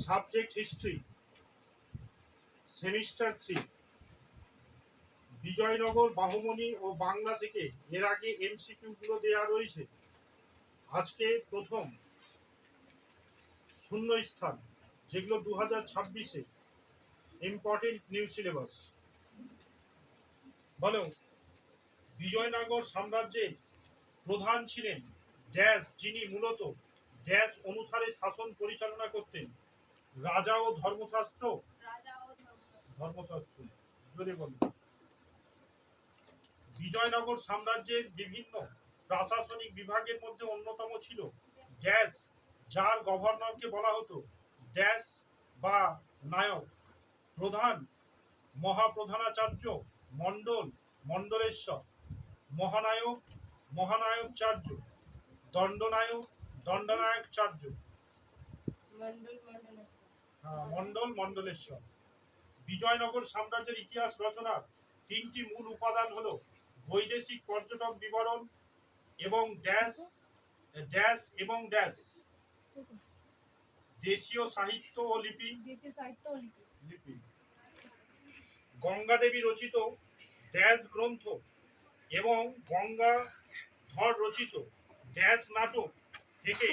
Subject history, semester 3, Bijoynagar, বাহুমনি ও বাংলা থেকে এর আগে এমসিকিউ গুলো দেওয়া রয়েছে। আজকে প্রথম শূন্যস্থান, যেগুলো 2026-এ ইম্পর্টেন্ট নিউ সিলেবাস। বলো, বিজয়নগর সাম্রাজ্যের প্রধান ছিলেন ড্যাশ, যিনি মূলত ড্যাশ অনুসারে শাসন পরিচালনা করতেন। রাজা ও ধর্মশাস্ত্র। ধর্মশাস্ত্র জোরে বলো। বিজয়নগর সাম্রাজ্যের বিভিন্ন প্রশাসনিক বিভাগের মধ্যে অন্যতম ছিল ড্যাশ, যার গভর্নরকে বলা হতো ড্যাশ বা নায়ক। প্রধান, মহাপ্রধানাচার্য, মণ্ডল, মণ্ডলেশ্বর, মহানায়ক, মহানায়কচার্য, দণ্ডনায়ক, দণ্ডনায়কচার্য, মণ্ডল, মণ্ডলেশ্বর। বিজয়নগর সাম্রাজ্যের ইতিহাস রচনার 3টি মূল উপাদান হলো বৈদেশিক পর্যটক বিবরণ এবং ড্যাশ ড্যাশ এবং ড্যাশ দেশীয় সাহিত্য ও লিপি। লিপি গঙ্গা দেবী রচিত ড্যাশ গ্রন্থ এবং গঙ্গাধর রচিত ড্যাশ নাটক থেকে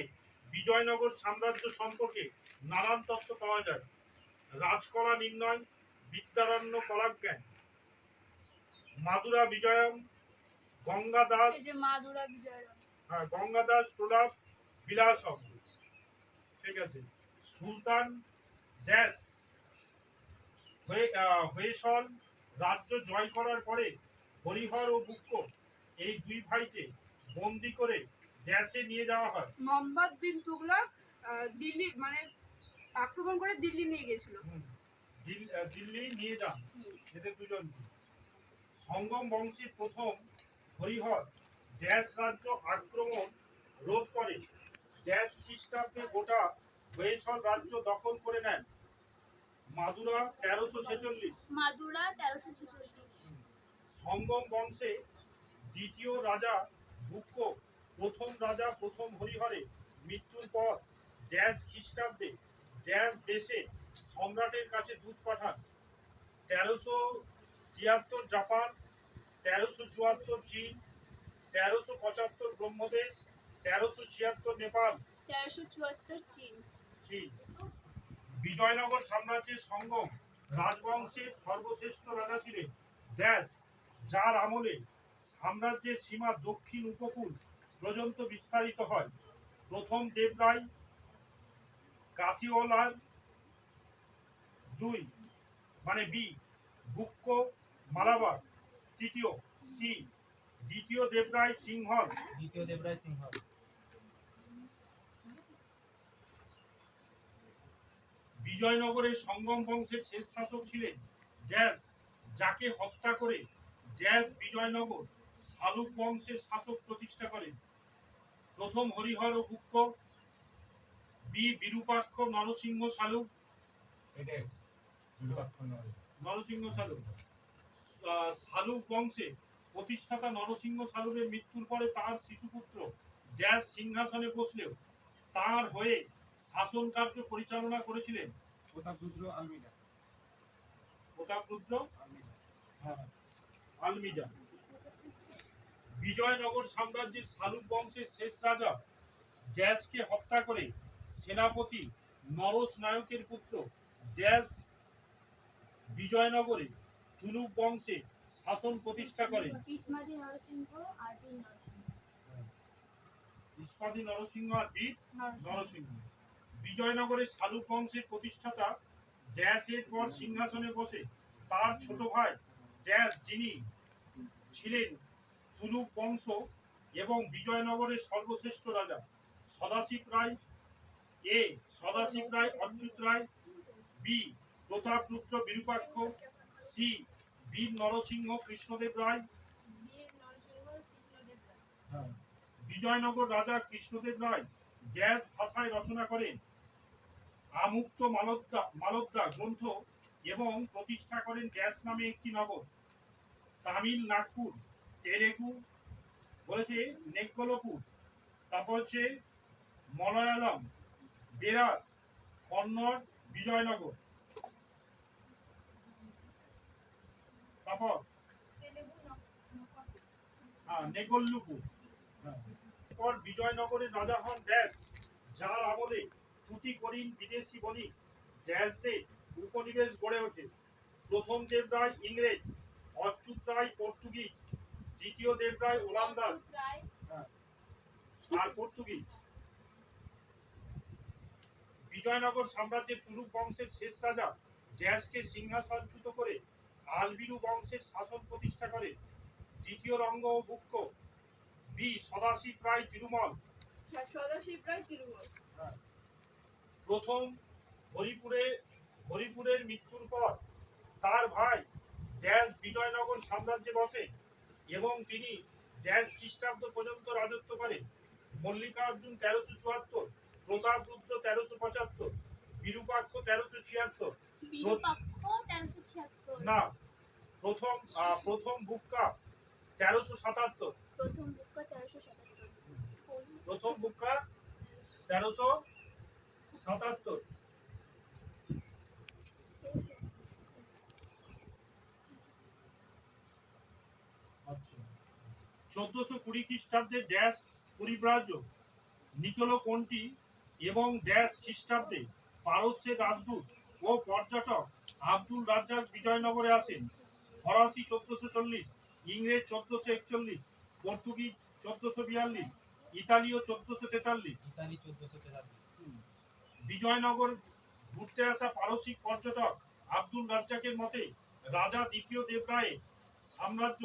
বিজয়নগর সাম্রাজ্য সম্পর্কে নানান তথ্য পাওয়া যায়। রাজকলা নির্ণয়, বিদ্যারণ্য কলাজ্ঞান, মাদুরা বিজয়ম, গঙ্গাদাস, গঙ্গাদাস প্রলাপ বিলাসম। ঠিক আছে। সুলতান ড্যাশ হয়েসল রাজ্য জয় করার পরে হরিহর ও বুক্ক এই দুই ভাইকে বন্দি করে ড্যাশে নিয়ে যাওয়া হয়। মোহাম্মদ বিন তুগলক দিল্লি আক্রমণ করে দিল্লি নিয়ে গেছিল। দিল্লি নিয়ে যান এদের দুজনকে। সঙ্গম বংশের প্রথম হরিহর ড্যাশ রাজ্য আক্রমণ রোধ করে ড্যাশ খ্রিস্টাব্দে গোটা হয়েসল রাজ্য দখল করে নেন। মাদুরা 1346। সঙ্গম বংশে দ্বিতীয় রাজা বুক্ক প্রথম রাজা প্রথম হরিহরে মৃত্যুর পর ড্যাশ খ্রিস্টাব্দে ড্যাশ দেশে সম্রাটের কাছে দূত পাঠান। 1373 জাপান, 1374 চীন, 1375 ব্রহ্মদেশ, 1376 নেপাল, 1374 চীন। বিজয়নগর সাম্রাজ্যের সঙ্গম রাজবংশের সর্বশ্রেষ্ঠ রাজা ছিলেন ড্যাশ, যার আমলে সাম্রাজ্যের সীমা দক্ষিণ উপকূল পর্যন্ত বিস্তারিত হয়। প্রথম দেবরায় কাথিওয়ালার 2 বি বুক্ক মালাবার, তৃতীয় সি দ্বিতীয় দেবরায় সিংহল। বিজয়নগরের সঙ্গম বংশের শেষ শাসক ছিলেন ড্যাশ, যাকে হত্যা করে ড্যাশ বিজয়নগর শালুক বংশের শাসক প্রতিষ্ঠা করেন। প্রথম হরিহর ও বুক্ক, বি বিরূপাক্ষ নরসিংহ শালুক। নরসিংহ শালুক শালুক বংশে প্রতিষ্ঠাতা নরসিংহ শালুকের মৃত্যুর পরে তার শিশুপুত্র ড্যাশ সিংহাসনে বসলেও তার হয়ে শাসন কার্য পরিচালনা করেছিলেন প্রতাপরুদ্র আলমিডা। বিজয়নগর সাম্রাজ্যের শালুক বংশের শেষ রাজা ড্যাশকে হত্যা করে সেনাপতি নরস নায়কের পুত্র ড্যাশ বিজয়নগরে তুলুক বংশে শাসন প্রতিষ্ঠা করেন। ইস্পাদি নরসিংহ আর বীর নরসিংহ। বিজয়নগরের শালুক বংশের প্রতিষ্ঠাতা ড্যাশ এর পর সিংহাসনে বসে তার ছোট ভাই ড্যাশ, যিনি ছিলেন তুলুক বংশ এবং বিজয়নগরের সর্বশ্রেষ্ঠ রাজা। সদাশিব রায়, এ সদাশিব রায় অচ্যুত রায়, বি প্রতাপরুদ্র বিরূপাক্ষ, সি বীর নরসিংহ কৃষ্ণদেব রায়। বিজয়নগর রাজা কৃষ্ণদেব রায় ড্যাশ ভাষায় রচনা করেন আমুক্ত মালদ্দা গ্রন্থ এবং প্রতিষ্ঠা করেন ড্যাশ নামে একটি নগর। তামিল নাগপুর, তেলেগু বলেছে নেগলপুর, তারপর হচ্ছে মলয়ালম, বেরার, কন্নড়, বিজয়নগর। তারপর নেগল্লুপুর। এরপর বিজয়নগরের রাজা হন ড্যাশ, যার আমলে তুতিকোরিন বিদেশি বণিক ড্যাশদের উপনিবেশ গড়ে ওঠে। প্রথম দেবরায় ইংরেজ, অচ্যুত রায় পর্তুগিজ, দ্বিতীয় দেবরায় ওলান্দাজ আর পর্তুগিজ। বিজয়নগর সাম্রাজ্যের তুলুক বংশের শেষ রাজা ড্যাশকে সিংহাসনচ্যুত করে আলবিরু বংশের শাসন প্রতিষ্ঠা করে। দ্বিতীয় রঙ্গ ও বুক্ক, বি সদাশিব রায় তিরুমল। সদাশিব রায় তিরুমল। প্রথম হরিপুরের মৃত্যুর পর তার ভাই ড্যাশ বিজয়নগর সাম্রাজ্যে বসে এবং তিনি ড্যাশ খ্রিস্টাব্দ পর্যন্ত রাজত্ব করেন। মল্লিকার্জুন 1374, প্রতাপরুদ্র 1375, বিরূপাক্ষ 1376, না প্রথম বুক্কা 1377, প্রথম বুক্কা 1377। আচ্ছা, 1420 খ্রিস্টাব্দে ড্যাশ পরিব্রাজ্য নিকোলো কোন্টি এবং ড্যাশ খ্রিস্টাব্দে পারস্যের রাজদূত ও পর্যটক আব্দুল রাজ্জাক বিজয়নগরে আসেন। ফরাসি 1440, ইংরেজ 1441, পর্তুগিজ 1442, ইতালীয় 1443। বিজয়নগর ঘুরতে আসা পারসিক পর্যটক আব্দুল রাজ্জাকের মতে রাজা দ্বিতীয় দেবরায়ের সাম্রাজ্য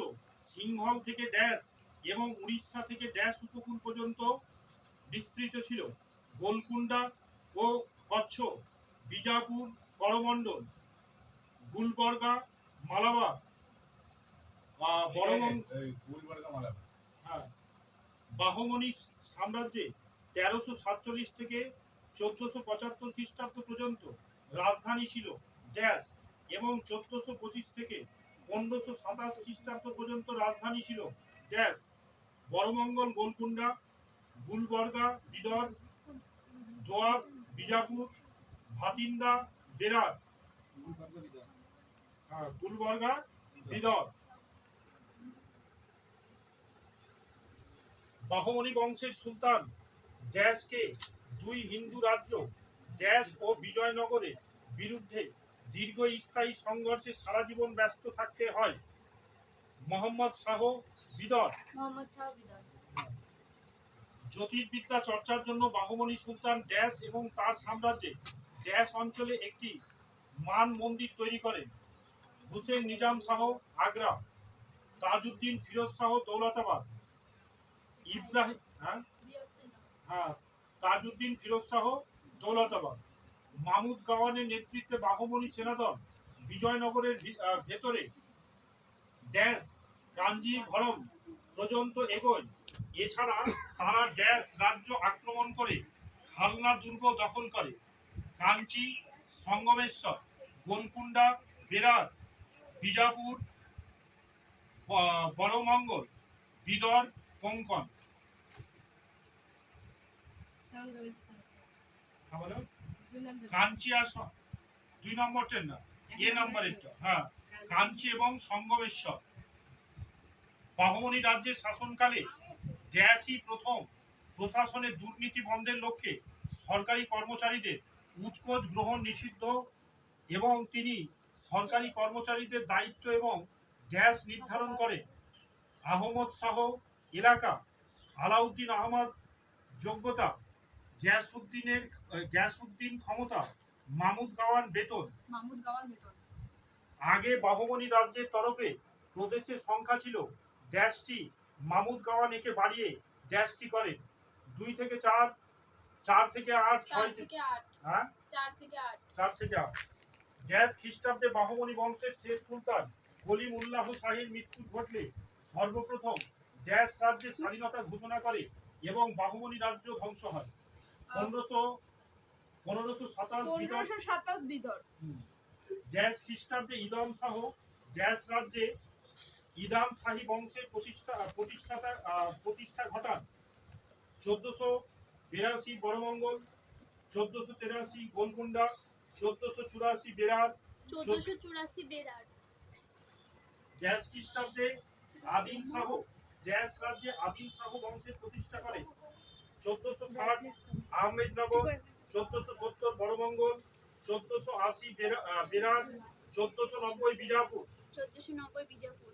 সিংহল থেকে ড্যাশ এবং উড়িষ্যা থেকে ড্যাশ উপকূল পর্যন্ত বিস্তৃত ছিল। গোলকুন্ডা ও কচ্ছ, বিজাপুর, করমণ্ডল, গুলবর্গা, মালাবার, বাহমনি সাম্রাজ্যে 1347 থেকে 1475 খ্রিস্টাব্দ পর্যন্ত রাজধানী ছিল ড্যাশ এবং 1425 থেকে 1527 খ্রিস্টাব্দ পর্যন্ত রাজধানী ছিল ড্যাশ। বড়মঙ্গল, গোলকুন্ডা, গুলবর্গা, বিদর, দোয়াব, বিজাপুর, ভাতিন্দা, বেরার, গুলবর্গা, বিদর। বাহমনি বংশের সুলতান ড্যাশকে দুই হিন্দু রাজ্য ড্যাশ ও বিজয়নগরের বিরুদ্ধে দীর্ঘস্থায়ী সংঘর্ষে সারা জীবন ব্যস্ত থাকতে হয়। মোহাম্মদ শাহ বিদর জ্যোতির্বিদ্যা চর্চার জন্য বাহমনি সুলতান ড্যাশ এবং তার সাম্রাজ্যে ড্যাশ অঞ্চলে একটি মান মন্দির তৈরি করেন। হুসেন নিজাম শাহ আগ্রা, তাজউদ্দিন ফিরোজ শাহ দৌলতাবাদ, ইব্রাহিম তাজউদ্দিন ফিরোজ শাহ দৌলতাবাদ। মাহমুদ গাওয়ানের নেতৃত্বে বাহমনি সেনাদল বিজয়নগরের ভেতরে ড্যাশ কাঞ্জিভরম পর্যন্ত এগোয়। এছাড়া তারা ড্যাশ রাজ্য আক্রমণ করে খালনা দুর্গ দখল করে। কাঞ্চি, সঙ্গমেশ্বর, গোলকুন্ডা, বেরার, বিজাপুর, বড়মঙ্গল, বিদর, কোঙ্কণ। কাঞ্চি আর 2 নম্বরটা না, এ নম্বরেরটা, কাঞ্চি এবং সঙ্গমেশ্বর। বাহমনি রাজ্যের শাসনকালে ড্যাশই প্রথম প্রশাসনের দুর্নীতি বন্ধের লক্ষ্যে সরকারি কর্মচারীদের উৎকোচ গ্রহণ নিষিদ্ধ এবং তিনি সরকারি কর্মচারীদের দায়িত্ব এবং ড্যাশ নির্ধারণ করে। আহমদ শাহ এলাকা, আলাউদ্দিন আহমদ যোগ্যতা, গ্যাসউদ্দিন ক্ষমতা, মাহমুদ গাওয়ান বেতন। আগে বাহমনি রাজ্যের তরফে প্রদেশের সংখ্যা ছিল ড্যাশটি, মাহমুদ গাওয়ান একে বাড়িয়ে ড্যাশটি করে 2 থেকে 4, 4 থেকে 8, 6 থেকে 8। ড্যাশ খ্রিস্টাব্দে বাহমনি বংশের শেষ সুলতান কলিম উল্লাহ শাহীর মৃত্যু ঘটলে সর্বপ্রথম ড্যাশ রাজ্যের স্বাধীনতা ঘোষণা করে এবং বাহমনি রাজ্য ধ্বংস হয়। 1527 বিদর। ড্যাশ খ্রিস্টাব্দে ইদম শাহ ড্যাশ রাজ্যে ইদাম শাহী বংশের প্রতিষ্ঠা ঘটান। 1482 বড়মঙ্গল, 1483 গোলকুন্ডা, 1484 বেরার 1484 বেরার ড্যাশ খ্রিস্টাব্দে আদিল শাহ ড্যাশ রাজ্যে আদিল শাহ বংশের প্রতিষ্ঠা করে। 1460 আহমেদনগর, 1470 বড়মঙ্গল, 1480 বেরার, 1490 বিজাপুর। 1490 বিজাপুর।